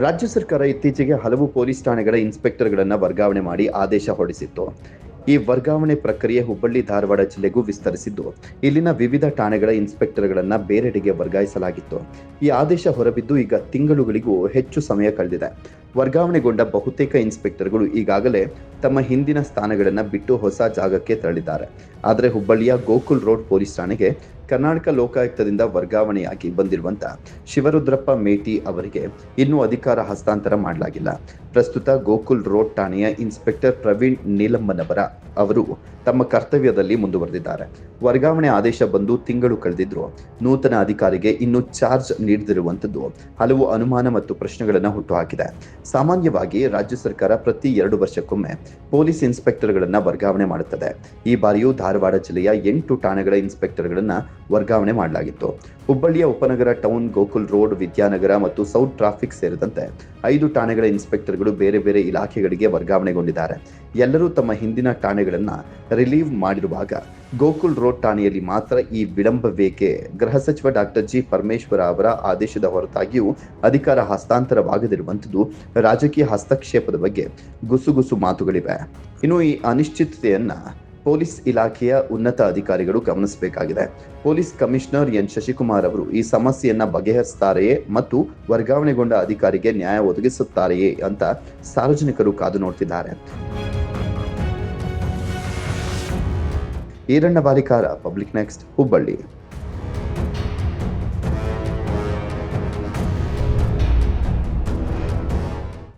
ರಾಜ್ಯ ಸರ್ಕಾರ ಇತ್ತೀಚೆಗೆ ಹಲವು ಪೊಲೀಸ್ ಠಾಣೆಗಳ ಇನ್ಸ್ಪೆಕ್ಟರ್ಗಳನ್ನು ವರ್ಗಾವಣೆ ಮಾಡಿ ಆದೇಶ ಹೊರಡಿಸಿತ್ತು. ಈ ವರ್ಗಾವಣೆ ಪ್ರಕ್ರಿಯೆ ಹುಬ್ಬಳ್ಳಿ ಧಾರವಾಡ ಜಿಲ್ಲೆಗೂ ವಿಸ್ತರಿಸಿದ್ದು, ಇಲ್ಲಿನ ವಿವಿಧ ಠಾಣೆಗಳ ಇನ್ಸ್ಪೆಕ್ಟರ್ಗಳನ್ನು ಬೇರೆಡೆಗೆ ವರ್ಗಾಯಿಸಲಾಗಿತ್ತು. ಈ ಆದೇಶ ಹೊರಬಿದ್ದು ಈಗ ತಿಂಗಳುಗಳಿಗೂ ಹೆಚ್ಚು ಸಮಯ ಕಳೆದಿದೆ. ವರ್ಗಾವಣೆಗೊಂಡ ಬಹುತೇಕ ಇನ್ಸ್ಪೆಕ್ಟರ್ಗಳು ಈಗಾಗಲೇ ತಮ್ಮ ಹಿಂದಿನ ಸ್ಥಾನಗಳನ್ನು ಬಿಟ್ಟು ಹೊಸ ಜಾಗಕ್ಕೆ ತೆರಳಿದ್ದಾರೆ. ಆದರೆ ಹುಬ್ಬಳ್ಳಿಯ ಗೋಕುಲ್ ರೋಡ್ ಪೊಲೀಸ್ ಠಾಣೆಗೆ ಕರ್ನಾಟಕ ಲೋಕಾಯುಕ್ತದಿಂದ ವರ್ಗಾವಣೆಯಾಗಿ ಬಂದಿರುವಂತ ಶಿವರುದ್ರಪ್ಪ ಮೇಟಿ ಅವರಿಗೆ ಇನ್ನೂ ಅಧಿಕಾರ ಹಸ್ತಾಂತರ ಮಾಡಲಾಗಿಲ್ಲ. ಪ್ರಸ್ತುತ ಗೋಕುಲ್ ರೋಡ್ ಠಾಣೆಯ ಇನ್ಸ್ಪೆಕ್ಟರ್ ಪ್ರವೀಣ್ ನೀಲಮ್ಮನವರ ಅವರು ತಮ್ಮ ಕರ್ತವ್ಯದಲ್ಲಿ ಮುಂದುವರೆದಿದ್ದಾರೆ. ವರ್ಗಾವಣೆ ಆದೇಶ ಬಂದು ತಿಂಗಳು ಕಳೆದಿದ್ರು ನೂತನ ಅಧಿಕಾರಿಗೆ ಇನ್ನೂ ಚಾರ್ಜ್ ನೀಡದಿರುವಂಥದ್ದು ಹಲವು ಅನುಮಾನ ಮತ್ತು ಪ್ರಶ್ನೆಗಳನ್ನು ಹುಟ್ಟುಹಾಕಿದೆ. ಸಾಮಾನ್ಯವಾಗಿ ರಾಜ್ಯ ಸರ್ಕಾರ ಪ್ರತಿ 2 ವರ್ಷಕ್ಕೊಮ್ಮೆ ಪೊಲೀಸ್ ಇನ್ಸ್ಪೆಕ್ಟರ್ಗಳನ್ನು ವರ್ಗಾವಣೆ ಮಾಡುತ್ತದೆ. ಈ ಬಾರಿಯೂ ಧಾರವಾಡ ಜಿಲ್ಲೆಯ 8 ಠಾಣೆಗಳ ಇನ್ಸ್ಪೆಕ್ಟರ್ಗಳನ್ನು ವರ್ಗಾವಣೆ ಮಾಡಲಾಗಿತ್ತು. ಹುಬ್ಬಳ್ಳಿಯ ಉಪನಗರ ಟೌನ್, ಗೋಕುಲ್ ರೋಡ್, ವಿದ್ಯಾನಗರ ಮತ್ತು ಸೌತ್ ಟ್ರಾಫಿಕ್ ಸೇರಿದಂತೆ 5 ಠಾಣೆಗಳ ಇನ್ಸ್ಪೆಕ್ಟರ್ಗಳು ಬೇರೆ ಬೇರೆ ಇಲಾಖೆಗಳಿಗೆ ವರ್ಗಾವಣೆಗೊಂಡಿದ್ದಾರೆ. ಎಲ್ಲರೂ ತಮ್ಮ ಹಿಂದಿನ ಠಾಣೆಗಳನ್ನು ರಿಲೀವ್ ಮಾಡಿರುವಾಗ ಗೋಕುಲ್ ರೋಡ್ ಠಾಣೆಯಲ್ಲಿ ಮಾತ್ರ ಈ ವಿಳಂಬವೇಕೆ? ಗೃಹ ಸಚಿವ ಡಾಕ್ಟರ್ ಜಿ ಪರಮೇಶ್ವರ ಅವರ ಆದೇಶದ ಹೊರತಾಗಿಯೂ ಅಧಿಕಾರ ಹಸ್ತಾಂತರವಾಗದಿರುವಂಥದ್ದು ರಾಜಕೀಯ ಹಸ್ತಕ್ಷೇಪದ ಬಗ್ಗೆ ಗುಸುಗುಸು ಮಾತುಗಳಿವೆ. ಇನ್ನು ಈ ಅನಿಶ್ಚಿತತೆಯನ್ನ ಪೊಲೀಸ್ ಇಲಾಖೆಯ ಉನ್ನತ ಅಧಿಕಾರಿಗಳು ಗಮನಿಸಬೇಕಾಗಿದೆ. ಪೊಲೀಸ್ ಕಮಿಷನರ್ ಎನ್ ಶಶಿಕುಮಾರ್ ಅವರು ಈ ಸಮಸ್ಯೆಯನ್ನ ಬಗೆಹರಿಸುತ್ತಾರೆಯೇ ಮತ್ತು ವರ್ಗಾವಣೆಗೊಂಡ ಅಧಿಕಾರಿಗೆ ನ್ಯಾಯ ಒದಗಿಸುತ್ತಾರೆಯೇ ಅಂತ ಸಾರ್ವಜನಿಕರು ಕಾದು ನೋಡ್ತಿದ್ದಾರೆ. Eeranna Balikara, public next, Hubballi.